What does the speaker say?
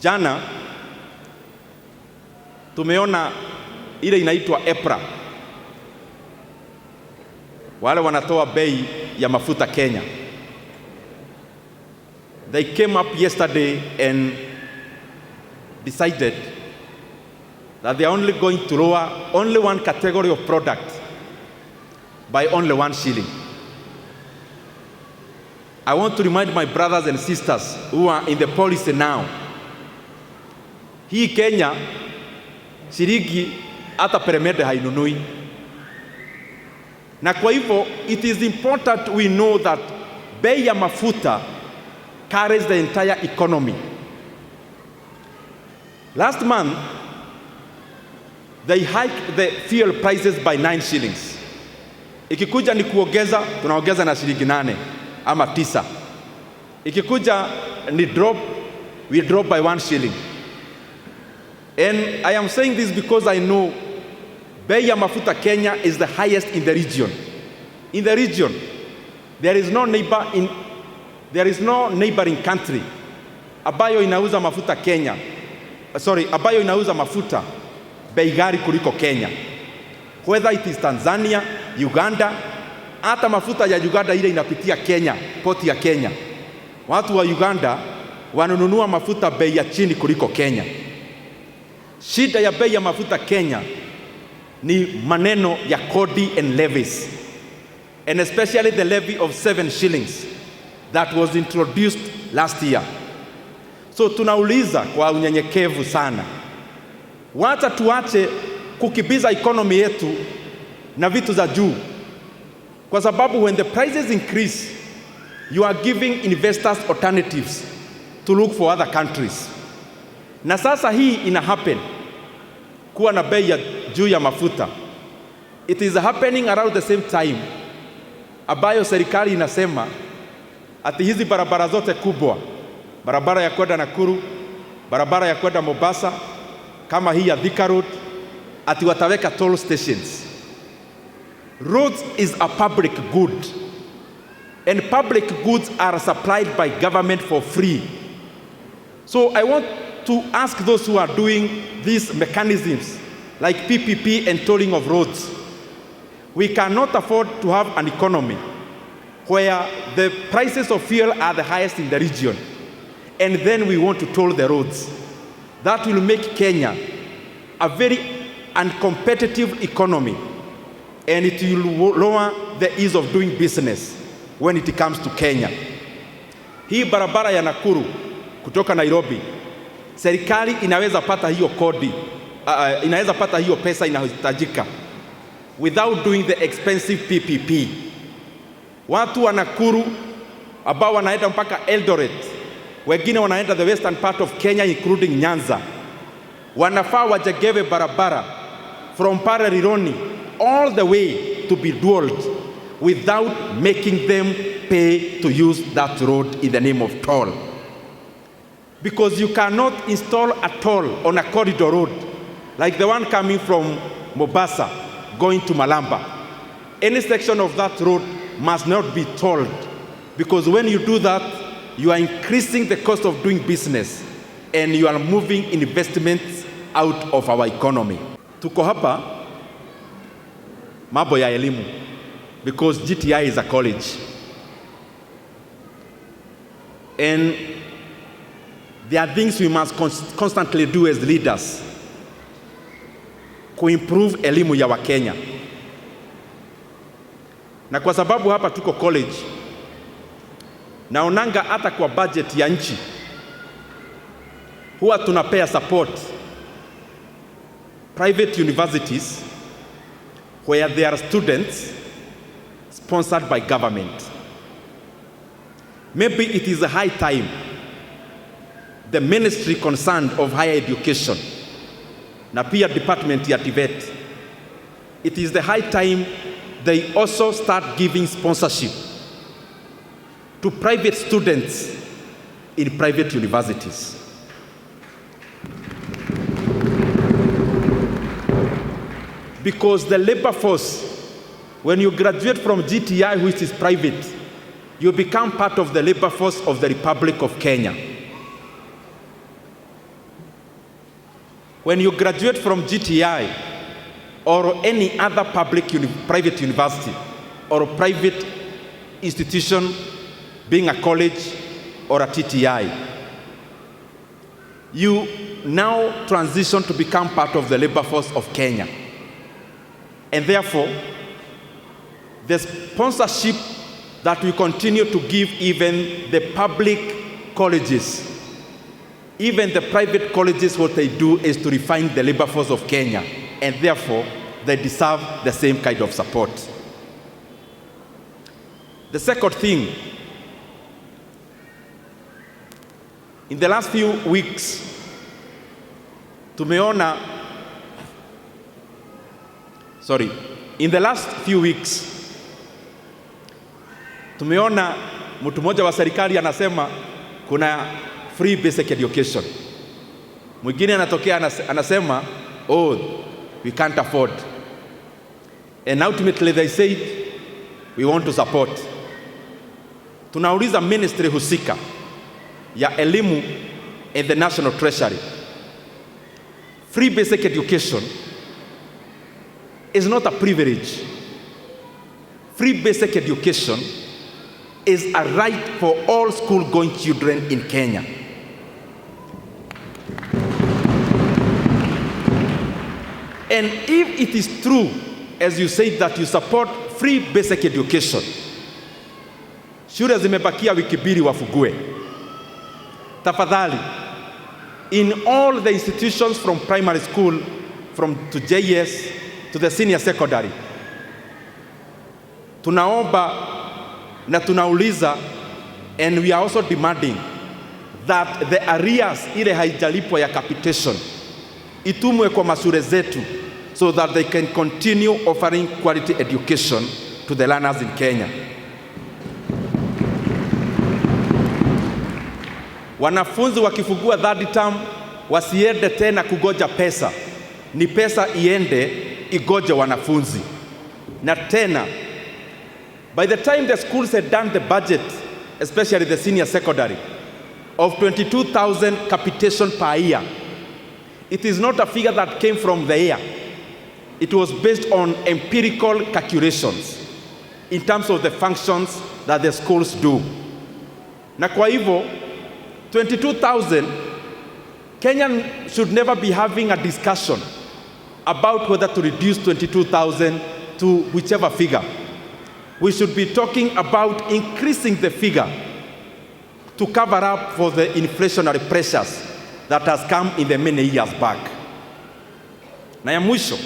Jana tumeona ile inaitwa EPRA, wale wanatoa bei ya mafuta Kenya. They came up yesterday and decided that they are only going to lower only one category of product by only 1 shilling. I want to remind my brothers and sisters who are in the policy now, hii Kenya shilingi hata peremende hainunui. Na kwa hivyo it is important we know that bei ya mafuta carries the entire economy. Last month they hiked the fuel prices by 9 shillings. Ikikuja ni kuongeza, tunaongeza na shilingi 8 ama 9. Ikikuja ni drop, we drop by 1 shilling. And I am saying this because I know bei ya mafuta Kenya is the highest in the region. In the region, there is no neighboring country ambayo inauza mafuta Kenya. Ambayo inauza mafuta bei ghali kuliko Kenya. Whether it is Tanzania, Uganda, hata mafuta ya Uganda ile inapitia Kenya, poti ya Kenya. Watu wa Uganda wanunua mafuta bei ya chini kuliko Kenya. Shida ya bei ya mafuta Kenya ni maneno ya kodi and levies, and especially the levy of 7 shillings that was introduced last year. So tunauliza kwa unyenyekevu sana, wacha tuache kukibiza economy yetu na vitu za juu, kwa sababu when the prices increase, you are giving investors alternatives to look for other countries. Na sasa hii ina happen kuwa na bei ya juu ya mafuta. It is happening around the same time ambayo serikali inasema ati hizi barabara zote kubwa, barabara ya kwenda Nakuru, barabara ya kwenda Mombasa, kama hii ya Thika Road, ati wataweka toll stations. Roads is a public good, and public goods are supplied by government for free. So I want to ask those who are doing these mechanisms like PPP and tolling of roads. We cannot afford to have an economy where the prices of fuel are the highest in the region, and then we want to toll the roads. That will make Kenya a very uncompetitive economy, and it will lower the ease of doing business when it comes to Kenya. Hii barabara ya Nakuru kutoka Nairobi, serikali inaweza pata hiyo kodi, inaweza pata hiyo pesa inayohitajika without doing the expensive PPP. Watu wa Nakuru ambao wanaenda mpaka Eldoret, wengine wanaenda the western part of Kenya including Nyanza, wanafaa wajengewe barabara from Pararironi all the way to be dualed without making them pay to use that road in the name of toll. Because you cannot install a toll on a corridor road like the one coming from Mombasa going to Malamba. Any section of that road must not be tolled, because when you do that, you are increasing the cost of doing business and you are moving investments out of our economy. Tuko hapa mambo ya elimu, because GTI is a college, and there are things we must constantly do as leaders kuimprove elimu ya Wakenya. Na kwa sababu hapa tuko college, naonanga hata kwa budget ya nchi huwa tunapea support private universities where there are students sponsored by government. Maybe it is a high time the ministry concerned of higher education na pia department ya TVET, it is the high time they also start giving sponsorship to private students in private universities. Because the labor force, when you graduate from GTI, which is private, you become part of the labor force of the Republic of Kenya. When you graduate from GTI or any other private university or private institution, being a college or a TTI, you now transition to become part of the labor force of Kenya. And therefore, the sponsorship that we continue to give even the public colleges, even the private colleges, what they do is to refine the labor force of Kenya, and therefore they deserve the same kind of support. The second thing, in the last few weeks, tumeona mtu mmoja wa serikali anasema kuna free basic education. Mwingine anatokea anasema, oh, we can't afford. And ultimately they said, we want to support. Tunauliza ministry husika ya elimu and the National Treasury. Free basic education is not a privilege. Free basic education is a right for all school-going children in Kenya. And if it is true, as you say, that you support free basic education, shule zimebakia wiki mbili wafugue. Tafadhali, in all the institutions from primary school, to JS, to the senior secondary, tunaomba na tunauliza, and we are also demanding that the arrears ile haijalipwa ya capitation itumwe kwa mashule zetu so that they can continue offering quality education to the learners in Kenya. Wanafunzi wakifungua third term wasiende tena kugoja pesa, ni pesa iende igoje wanafunzi. Na tena, by the time the schools had done the budget, especially the senior secondary, of 22,000 capitation per year, it is not a figure that came from the air. It was based on empirical calculations in terms of the functions that the schools do. Na kwa hivyo, 22,000, Kenya should never be having a discussion about whether to reduce 22,000 to whichever figure. We should be talking about increasing the figure to cover up for the inflationary pressures that has come in the many years back. Na ya mwisho,